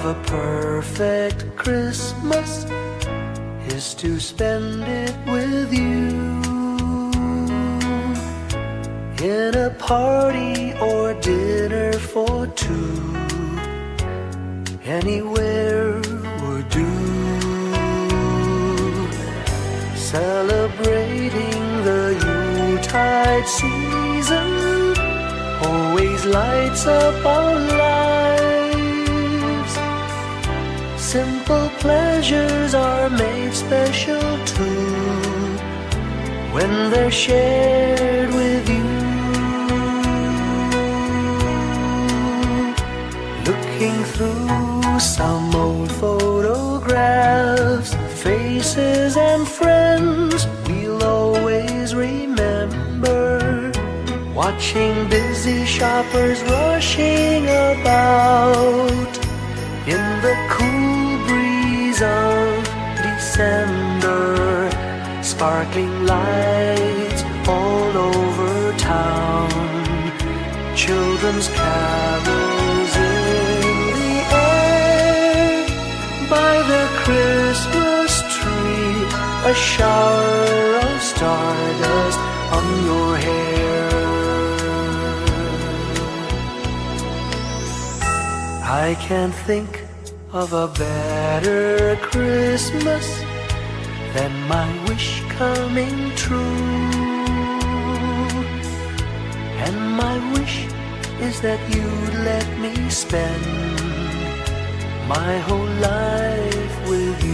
of a perfect Christmas is to spend it with you, in a party or dinner for two. Anywhere would do. Celebrating the Yuletide season always lights up our lives. Simple pleasures are made special too when they're shared with you. Looking through some old photographs, faces and friends we'll always remember. Watching busy shoppers rushing about in the cool breeze of December. Sparkling lights all over town, children's carols in the air. By the Christmas tree, a shower of stardust on your hair. I can't think of a better Christmas than my wish coming true. And my wish is that you'd let me spend my whole life with you.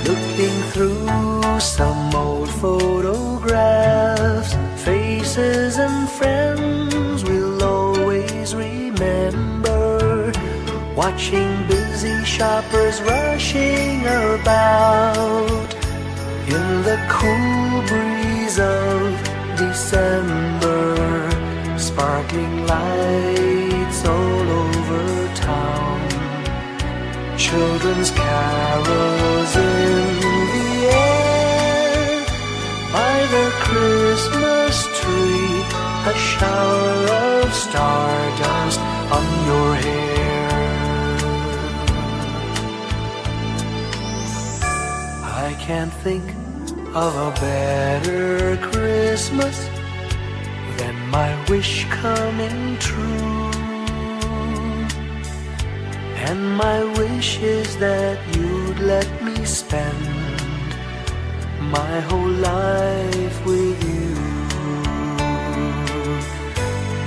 Looking through some old photographs, faces and friends we'll always remember. Watching busy shoppers rushing about in the cool breeze of December. Sparkling lights all over town, children's carols in the air. By the Christmas tree, a shower of stardust on your hair. I can't think of a better Christmas than my wish coming true. And my wish is that you'd let me spend my whole life with you.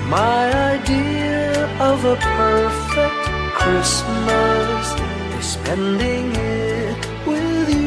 My idea of a perfect Christmas is spending it with you.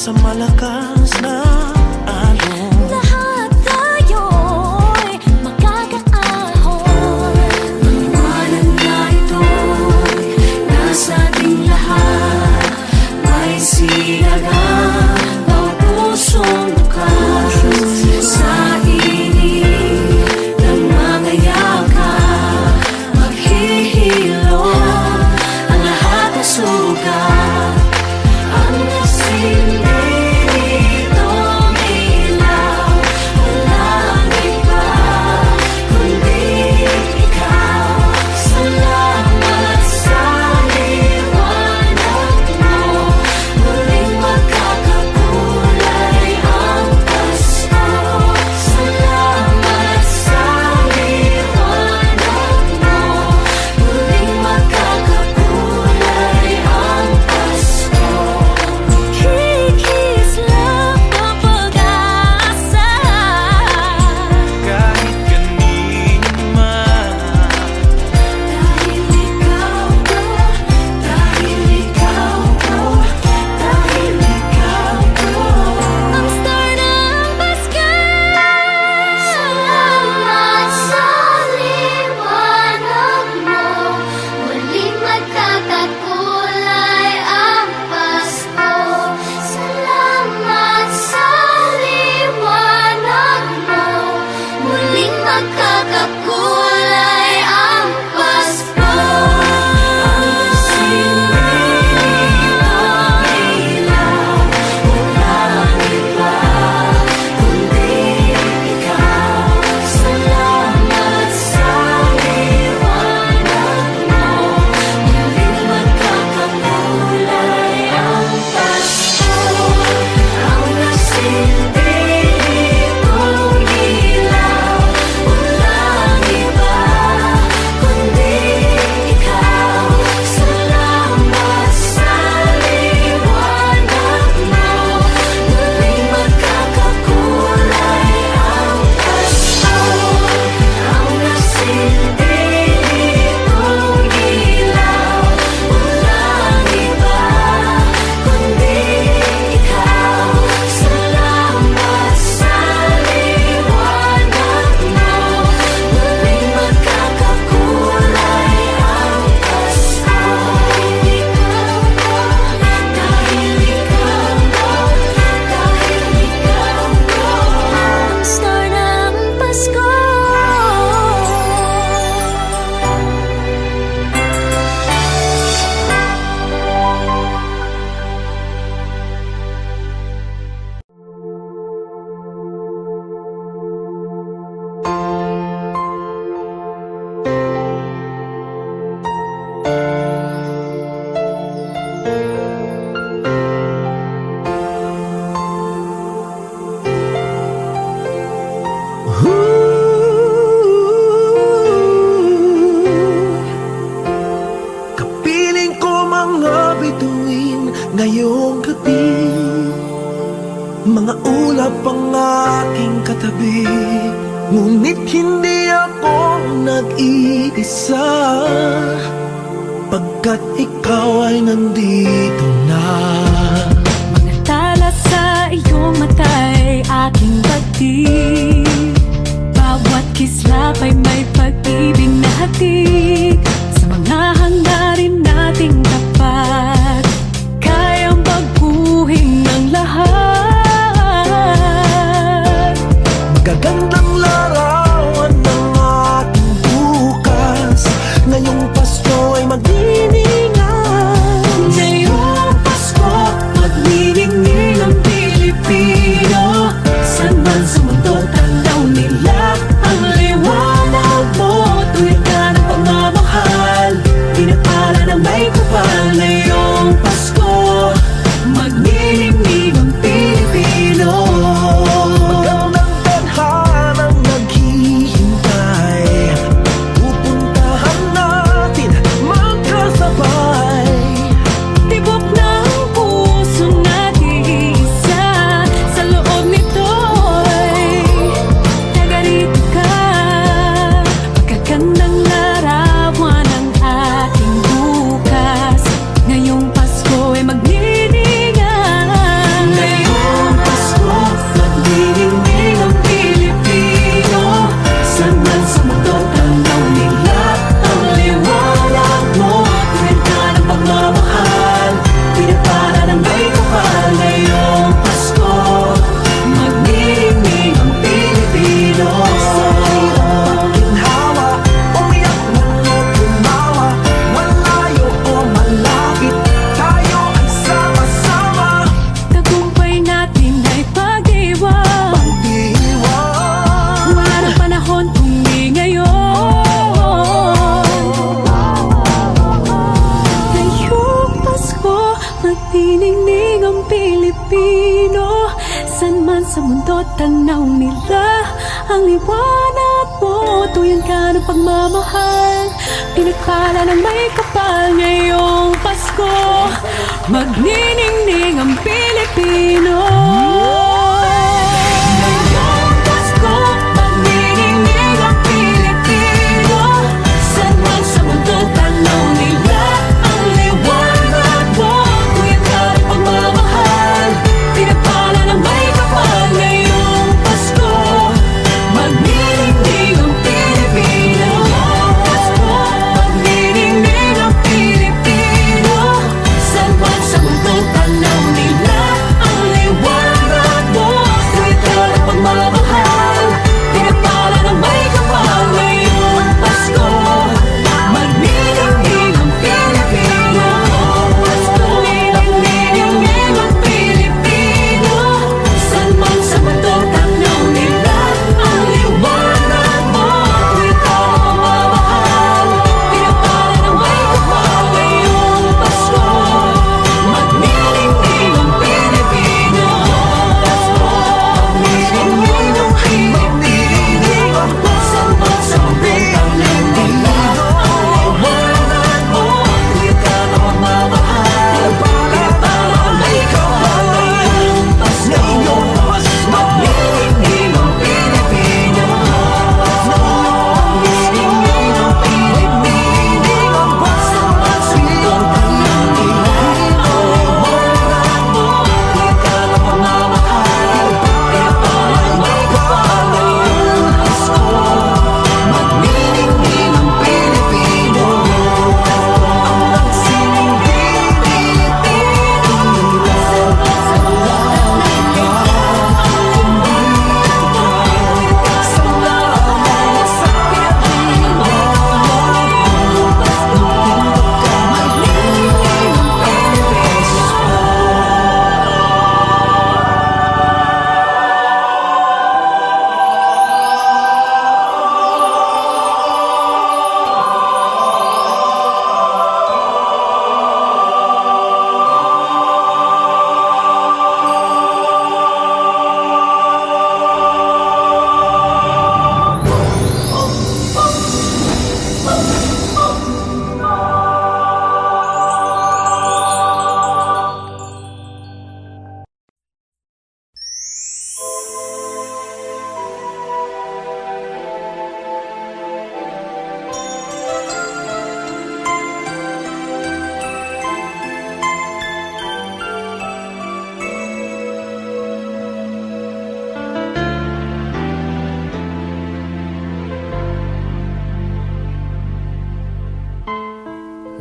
sa malakas na alon. Lahat tayo'y magkakaahon. Maliwanag na ito'y nasa ating lahat. May sinagang bawat pusong bukas. Sa init ng mga yakap, maghihilom ang lahat ng sugat. Ang nagsindi nitong ilaw, walang iba kundi ikaw. Salamat sa liwanag mo, muling magkakakulay ang Pasko. Salamat sa liwanag mo, muling magkakakulay ang Pasko. Kikislap ang pag-asa, Kahit kanino man, dahil ikaw ko, dahil ikaw ko, dahil ikaw ko, ang star ng Pasko. Salamat sa liwanag mo, muling magkakakulay ang Pasko. Salamat sa liwanag mo, muling magkakakulay ang Pasko. Ang sinilitong ilaw, walang iba kundi ikaw. Salamat sa liwanag mo, muling magkakakulay ang Pasko. Ang nasinilitong ilaw, walang iba kundi ikaw. Salamat sa liwanag mo, muling magkakakulay ang Pasko. Ang nasinilitong ilaw, walang iba kundi ikaw. Salamat sa liwanag mo, muling magkakakulay ang Pasko. Dahil ikaw ko, dahil ikaw ko, ang star ng Pasko. kapiling ko mga bituin ngayong gabi. Mga ulap ang aking katabi, ngunit hindi ako nag-iisa, pagkat ikaw ay nandito na. Mga tala sa iyong mata'y aking pagtig, bawat kislap ay may pag-ibig na hatid. Sa mga hangarin nating tapat, kayang baguhin ng lahat. Magagandang larawan ng ating bukas, ngayong Pasko ay magdiningan. Ngayong Pasko, magniningning ang Pilipino. Saan man sa mundo, tanaw nila ang liwanag mo. Tuwid ka ng pagmamahal, pinapala ng may kapal. Ngayong Pasko, magniningning ang Pilipino. Magandang tadhana sa mundo, tanaw nila ang liwanag mo. Tuyan ka ng pagmamahal, pinagpala ng may kapal. Ngayong Pasko, magniningning ang Pilipino. Ngayong Pasko, magniningning ang Pilipino. Saan man sa mundo, tanaw nila ang liwanag mo. Tuyan ka ng pagmamahal, pinagpala ng may kapal. Ngayong Pasko, magniningning ang Pilipino. Pasko, magniningning ang Pilipino. Saan man sa mundo, tanaw nila ang liwanag mo. Tuwid ka ng pagmamahal, pinagpala ng may kapal. Ngayong Pasko, magniningning ang Pilipino. Pasko, magniningning ang Pilipino. Saan man sa mundo, tanaw nila ang liwanag mo. Tuwid ka ng pagmamahal, pinagpala ng may kapal. Ngayong Pasko, magniningning ang Pilipino. Pasko, magniningning ang Pilipino. Saan man sa mundo, tanaw nila ang liwanag mo. Tuwid ka ng pagmamahal, pinagpala ng may kapal. Ngayong Pasko, magniningning ang Pilipino. Magniningning ang Pilipino. Saan man sa mundo, tanaw nila ang liwanag mo. Tuwid ka ng pagmamahal, pinagpala ng may kapal. Ngayong Pasko, magniningning ang Pilipino. Ang sining Pilipino. Saan man sa mundo,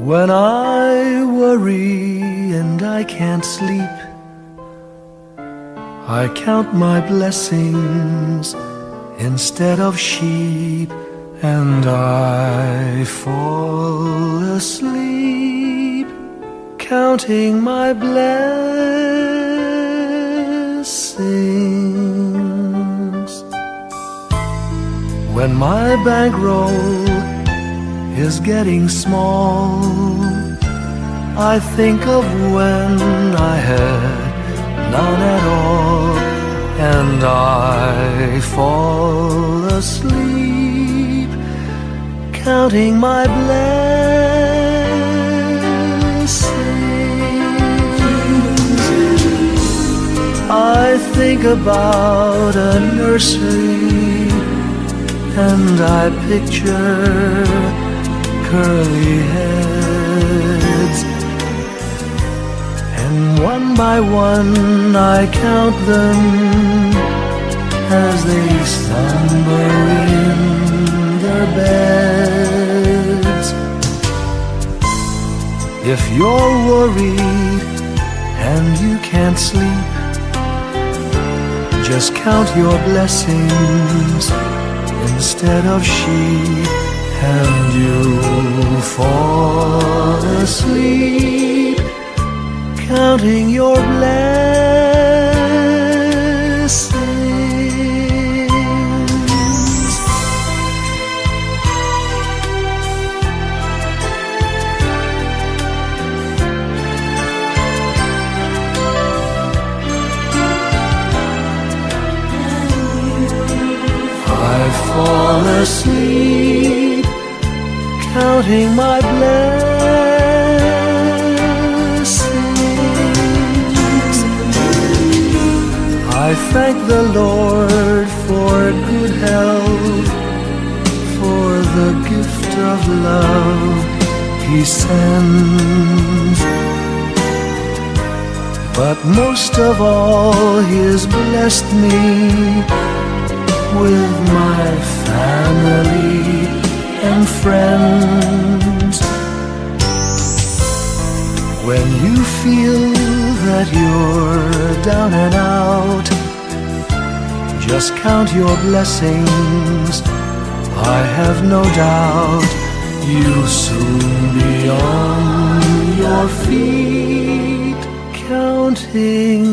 When I worry and I can't sleep, I count my blessings instead of sheep, and I fall asleep counting my blessings. When my bankroll is getting small, I think of when I had none at all, and I fall asleep counting my blessings. I think about a nursery, and I picture curly heads, and one by one I count them as they slumber in their beds. If you're worried and you can't sleep, just count your blessings instead of sheep, and you'll fall asleep counting your blessings. fall asleep, counting my blessings. I thank the Lord for good health, for the gift of love He sends. But most of all, He has blessed me with my family and friends. When you feel that you're down and out, just count your blessings. I have no doubt you'll soon be on your feet, counting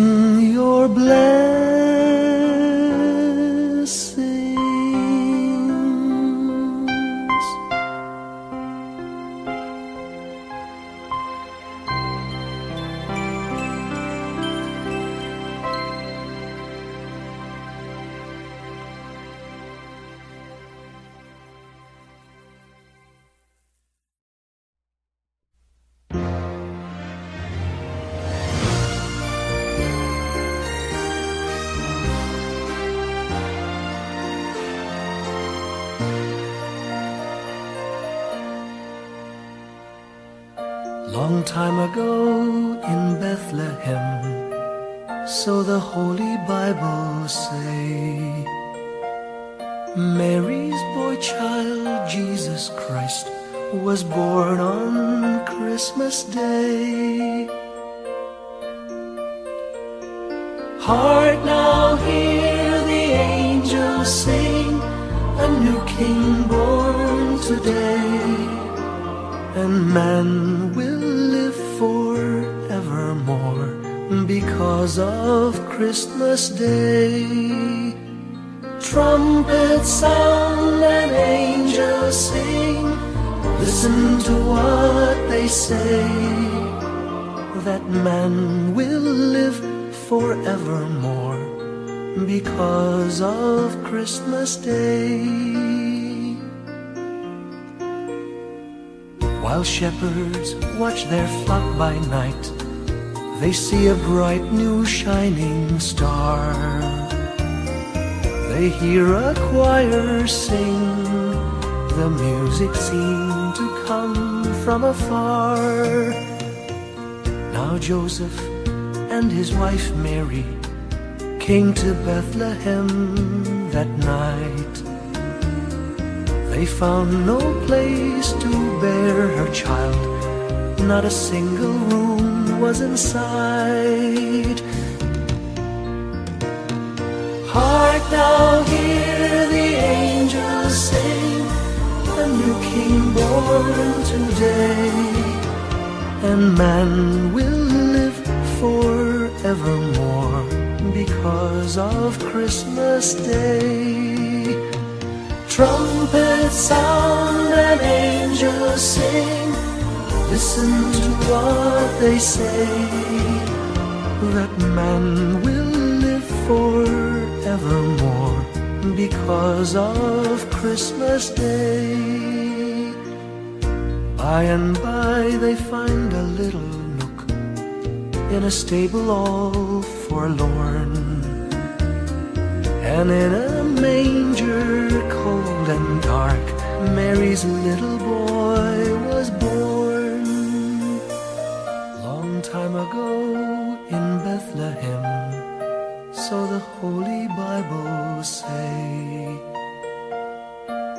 your blessings. Long time ago in Bethlehem, so the Holy Bible say, Mary's boy child, Jesus Christ, was born on Christmas Day. Hark now, hear the angels sing, a new King born today, and man will live forevermore because of Christmas Day. Trumpets sound and angels sing, listen to what they say, that man will live forevermore because of Christmas Day. While shepherds watch their flock by night, they see a bright new shining star. They hear a choir sing, the music seemed to come from afar. Now Joseph and his wife Mary came to Bethlehem that night. They found no place to bear her child, not a single room was in sight. Hark now, hear the angels sing, a new King born today, and man will live forevermore because of Christmas Day. Trumpets sound and angels sing, listen to what they say, that man will live forevermore because of Christmas Day. By and by they find a little nook in a stable all forlorn, and in a manger cold and dark, Mary's little boy was born. Long time ago in Bethlehem, so the Holy Bible say,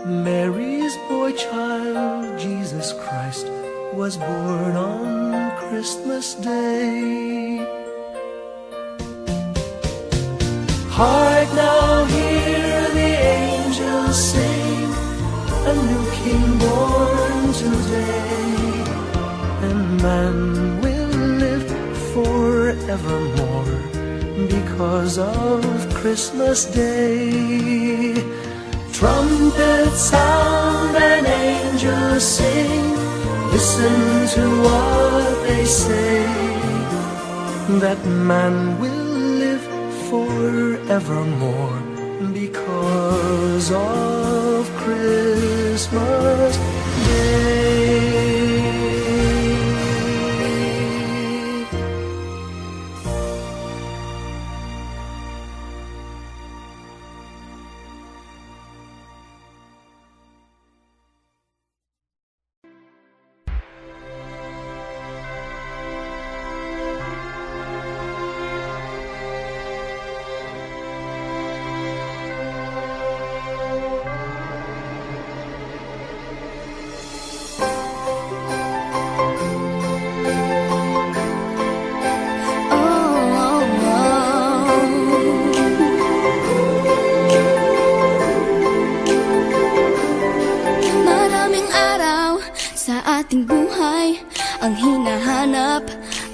Mary's boy child, Jesus Christ, was born on Christmas Day. Hark now, hear the angels sing, a new King born today, and man will live forevermore because of Christmas Day. Trumpets sound and angels sing, listen to what they say, that man will live forevermore because of Christmas. Christmas Day. ating buhay ang hinahanap,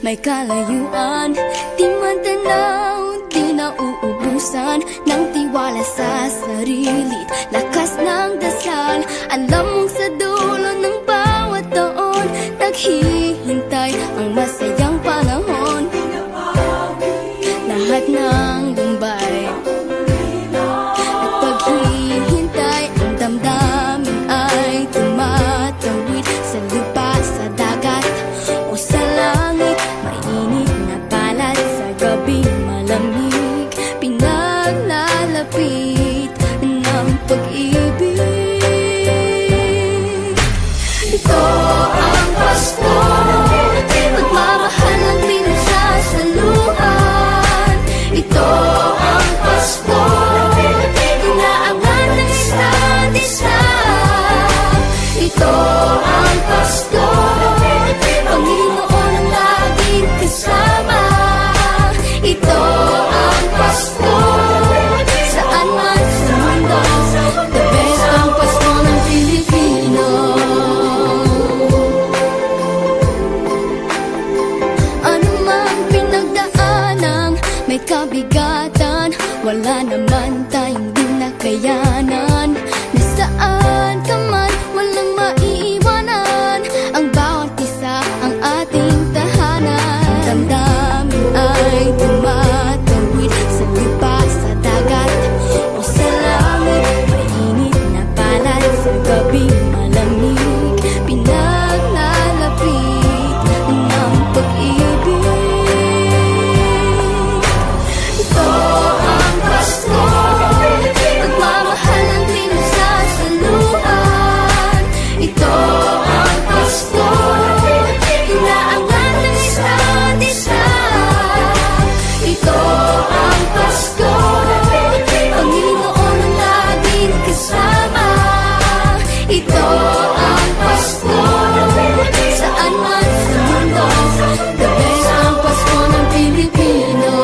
may kalayuan, di man tanaw, di nauubusan ng tiwala sa sarili't lakas ng dasal. Alam mong sa dulo ng bawat taon, naghihintay ang masayang panahon. Lahat ng lumbay at paghihintay, ang damdamin ay tumatawid sa lupa, sa dagat o sa langit. Mainit na palad sa gabing malamig, pinaglalapit ng pag-ibig. Ito ang Pasko, pagmamahal ang pinagsasaluhan. Ito ang Pasko, inaangan ng isa't isa. Ito ang Pasko, Panginoon ang laging kasama. Ito ang Pasko, saan man sa mundo, the best ang Pasko ng Pilipino. Ano mang pinagdaanang may kabigatan, wala naman tayong di nakayanan. Nasaan ka man, walang maiiwanan, ang bawat isa ang ating tahanan. Damdamin ay tumatawid sa lupa, sa dagat o sa langit. Mainit na palad sa gabing malamig, pinaglalapit ng pag-ibig. Ito ang Pasko, pagmamahal ang pinagsasaluhan. Ito ang Pasko, inaangan ng isa't isa. Ito ang Pasko, Panginoon ang laging kasama. Ito ang Pasko, saan man sa mundo, the best ang Pasko ng Pilipino.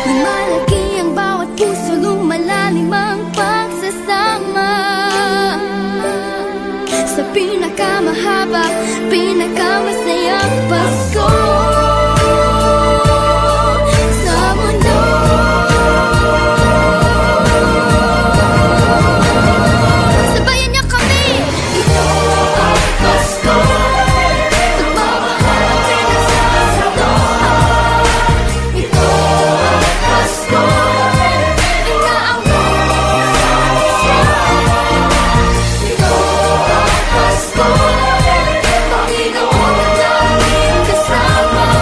Lumalaki ang bawat puso, lumalalim ang pagsasama. Sa pinakamahaba, pinakamasayang Pasko sa mundo. Sabayan niyo kami! Ito ang Pasko, pagmamahal ang pinagsasaluhan. Ito ang Pasko, inaangan ng isa't isa. Ito ang Pasko, Panginoon ang laging kasama.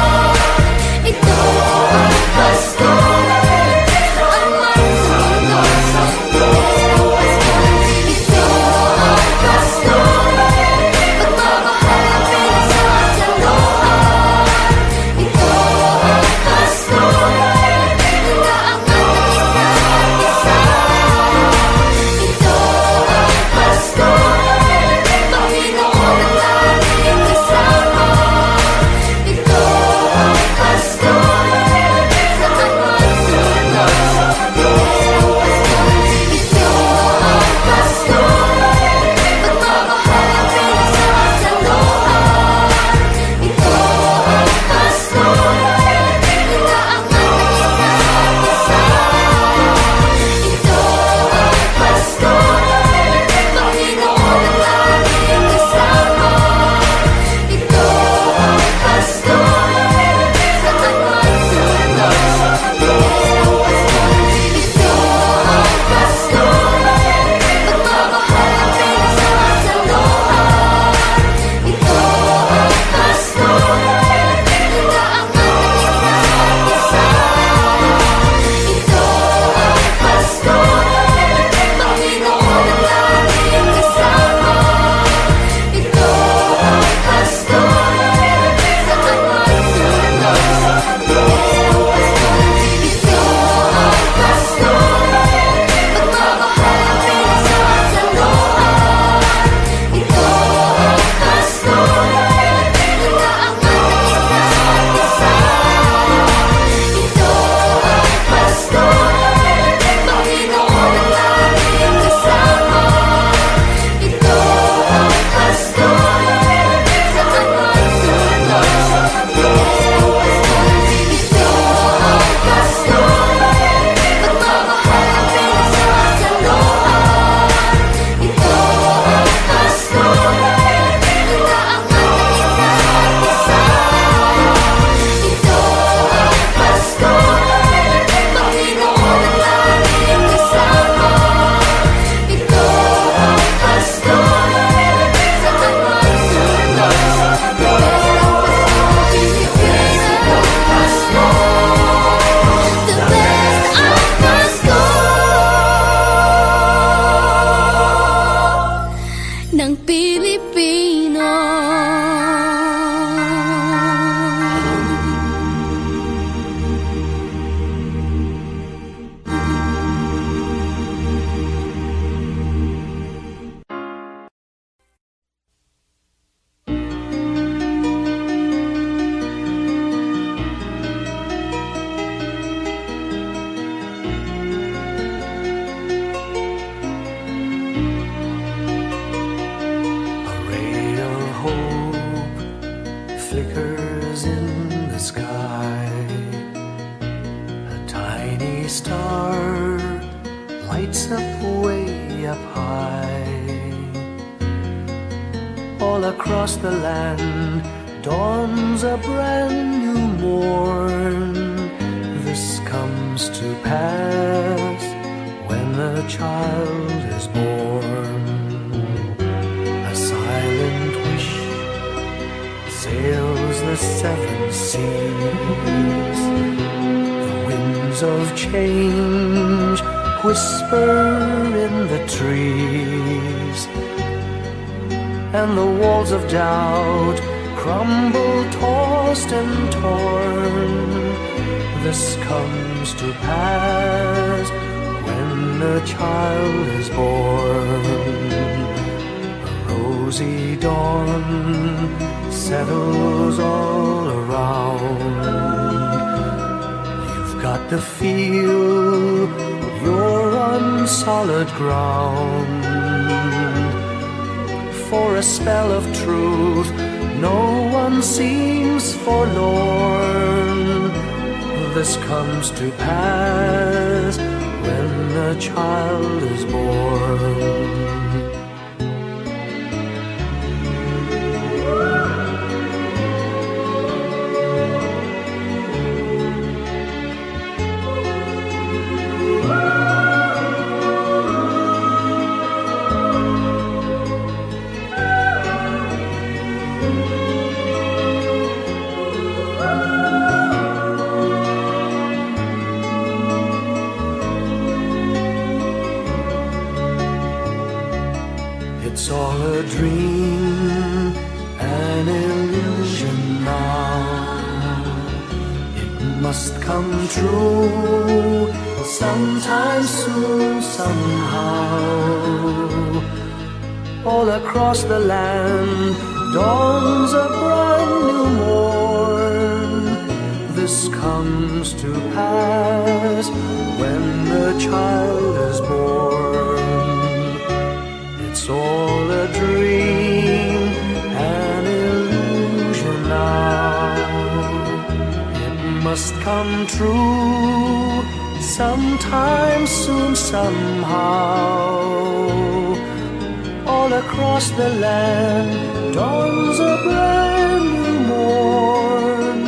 tiny star lights up way up high. All across the land dawns a brand new morn. This comes to pass when a child is born. A silent wish sails the seven seas. The winds of change whisper in the trees, and the walls of doubt crumble, tossed and torn. This comes to pass when a child is born. A rosy dawn settles all around. You've got to feel you're on solid ground. For a spell of truth, no one seems forlorn. This comes to pass when a child is born. It's all a dream, an illusion now. It must come true sometime soon, somehow. All across the land dawns a brand new morn. This comes to pass when the child is born. It's all a dream, an illusion now. It must come true sometime soon, somehow. All across the land dawns a brand new morn.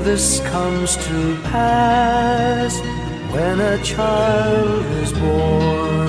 This comes to pass when a child is born.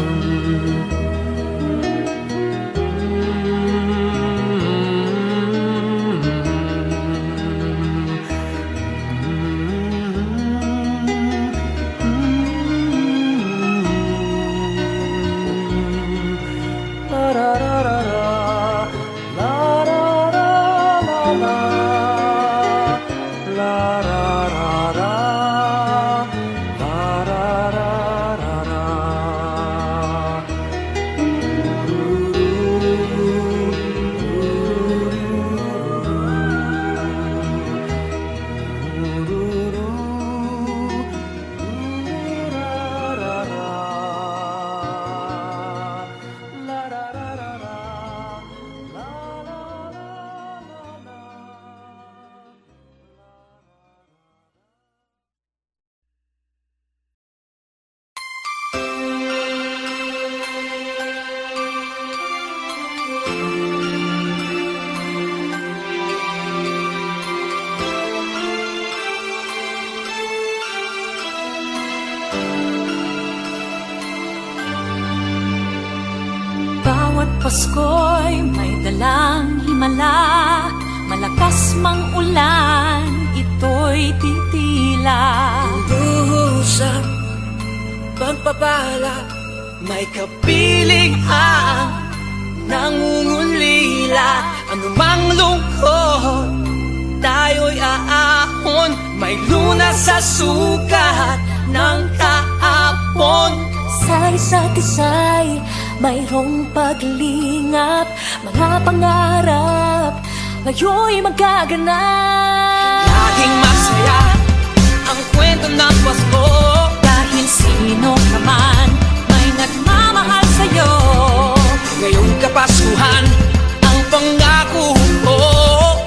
Pasko'y may dalang himala, malakas mang ulan, ito'y titila. Luhusang pagpapala, may kapiling ang nangungulila. Anumang lungkot, tayo'y aahon, may lunas sa sukat ng kahapon. Sa isa't isa'y mayroong paglingap, mga pangarap ngayon'y magaganap. Laging masaya ang kwento ng Pasko, dahil sino ka man may nagmamahal sa'yo. ngayong Kapaskuhan ang pangako ko.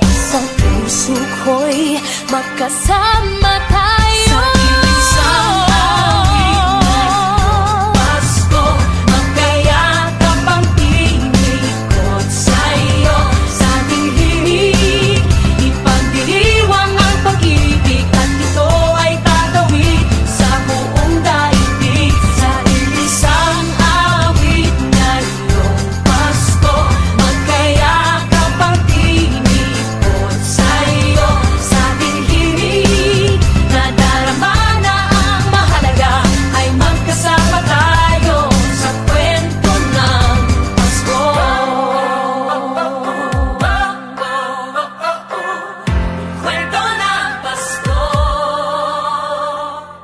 Sa puso ko'y magkasama tayo. Sa isang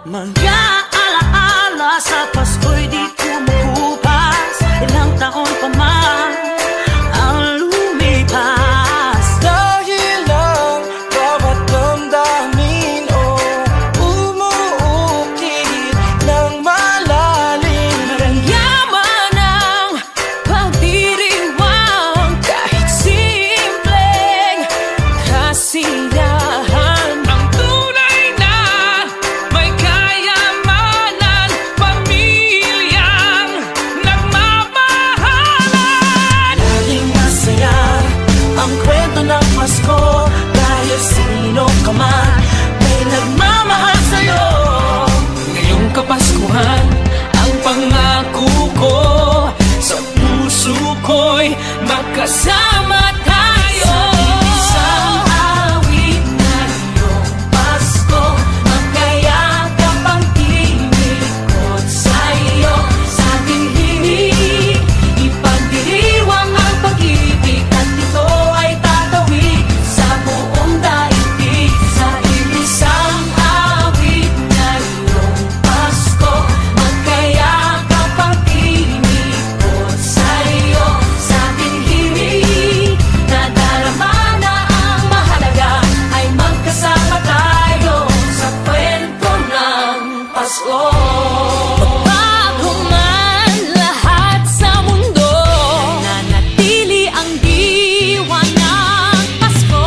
Mga alaala sa Pasko'y di kumukupas. Ilang taon pa man ang lumipas. Dahil ang bawat damdamin umuukit ng malalim. Naramdaman ang pagdiriwang kahit simpleng kasiyahan. Ang tunay na may kayamanan, pamilyang nagmamahalan. Laging masaya ang kwento ng Pasko, dahil sino ka man may nagmamahal sa'yo. Ngayong Kapaskuhan, ang pangako ko sa puso ko'y magkasama tayo. Isang awit na iyong Pasko, magkayakap ang tinikot sa'yo. Sa ating himig, ipagdiriwang ang pag-ibig, at ito ay tatawid sa buong daigdig. Sa isang awit na iyong Pasko, magkayakap ang tinikot sa'yo. Sa ating himig, nadarama na ang mahalaga, ay magkasama tayo sa kwento ng Pasko. Bago man lahat sa mundo, nanatili ang diwa ng Pasko.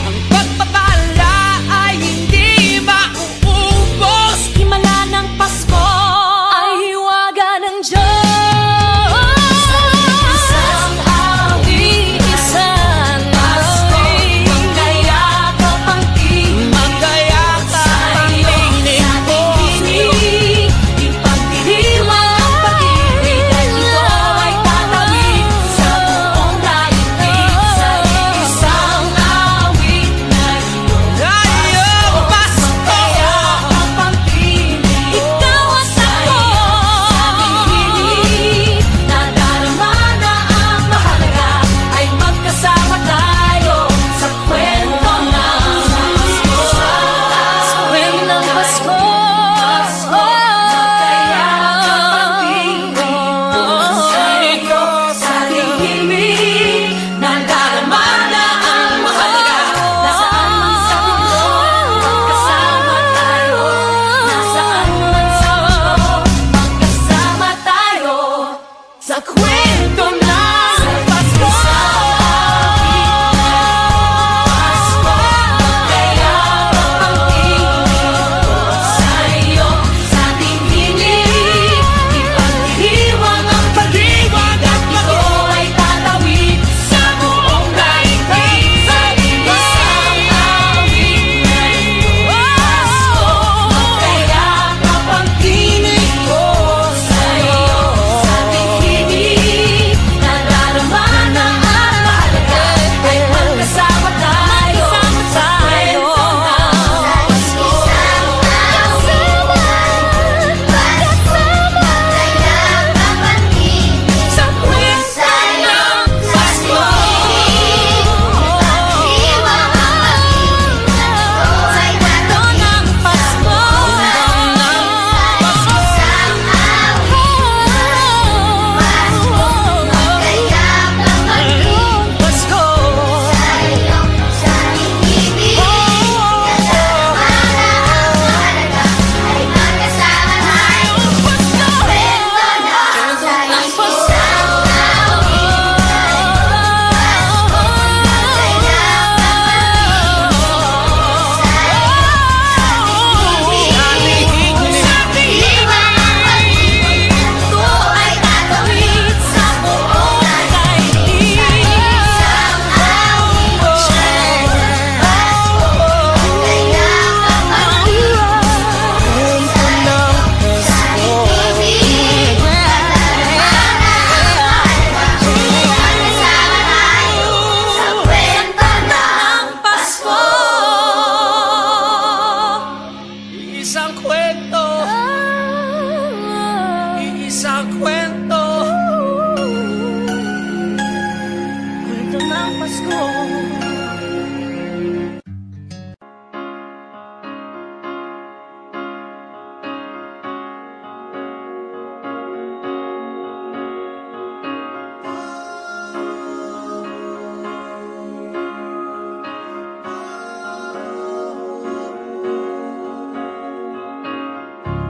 Ang pagpapala ay hindi mauubos. Himala ng Pasko ay hiwaga ng Diyos. Isang awit, Isang Pasko, awit, magkayakap ang tinig magkayakap ang sa'yo. tinig Sa ko ating himig,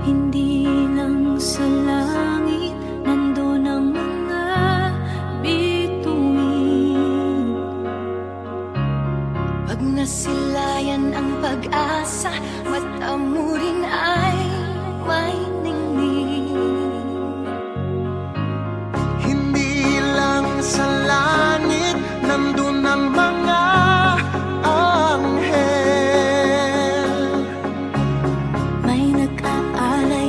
Hindi lang sa langit nandun ang mga bituin. Pag nasilayan ang pag-asa, mata mo rin ay may ningning. Hindi lang sa langit nandun ang mga anghel. May nag-aalay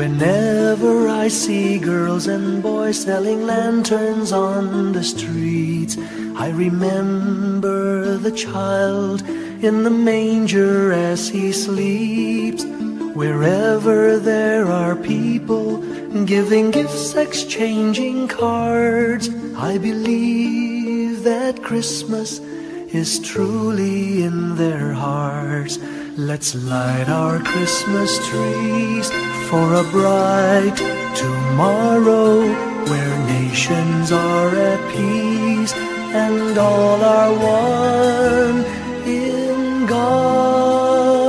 Whenever I see girls and boys selling lanterns on the streets, I remember the child in the manger as he sleeps. Wherever there are people giving gifts, exchanging cards, I believe that Christmas is truly in their hearts. Let's light our Christmas trees for a bright tomorrow, where nations are at peace and all are one in God.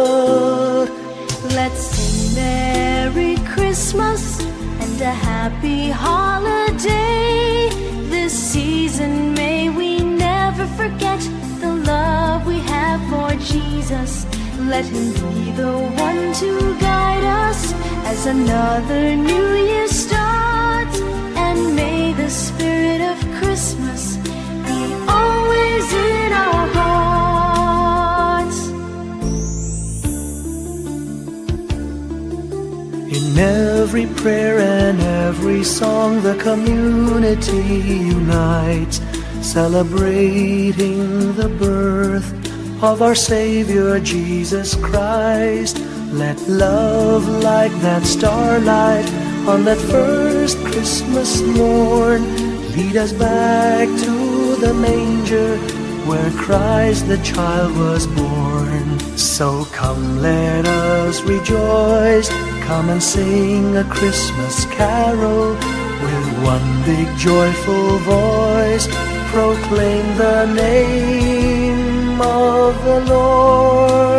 Let's sing Merry Christmas and a happy holiday. This season may we never forget the love we have for Jesus. Let him be the one to guide us as another new year starts. And may the spirit of Christmas be always in our hearts. In every prayer and every song, the community unites, celebrating the birth of our Savior Jesus Christ. Let love like that starlight on that first Christmas morn lead us back to the manger where Christ the child was born. So come, let us rejoice, come and sing a Christmas carol with one big joyful voice, proclaim the name of the Lord.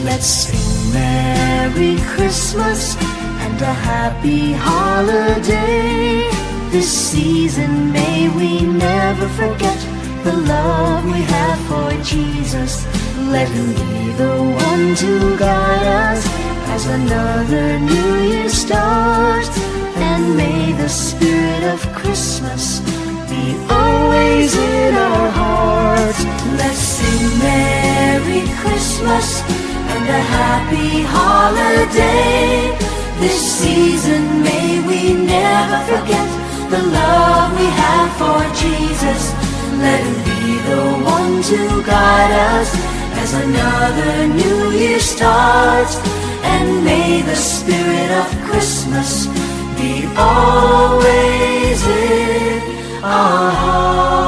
Let's sing Merry Christmas and a happy holiday. This season may we never forget the love we have for Jesus. Let him be the one to guide us as another new year starts. And may the spirit of Christmas be always in our hearts. Let's sing Merry Christmas and a happy holiday. This season may we never forget the love we have for Jesus. Let him be the one to guide us as another new year starts. And may the spirit of Christmas be always in our hearts.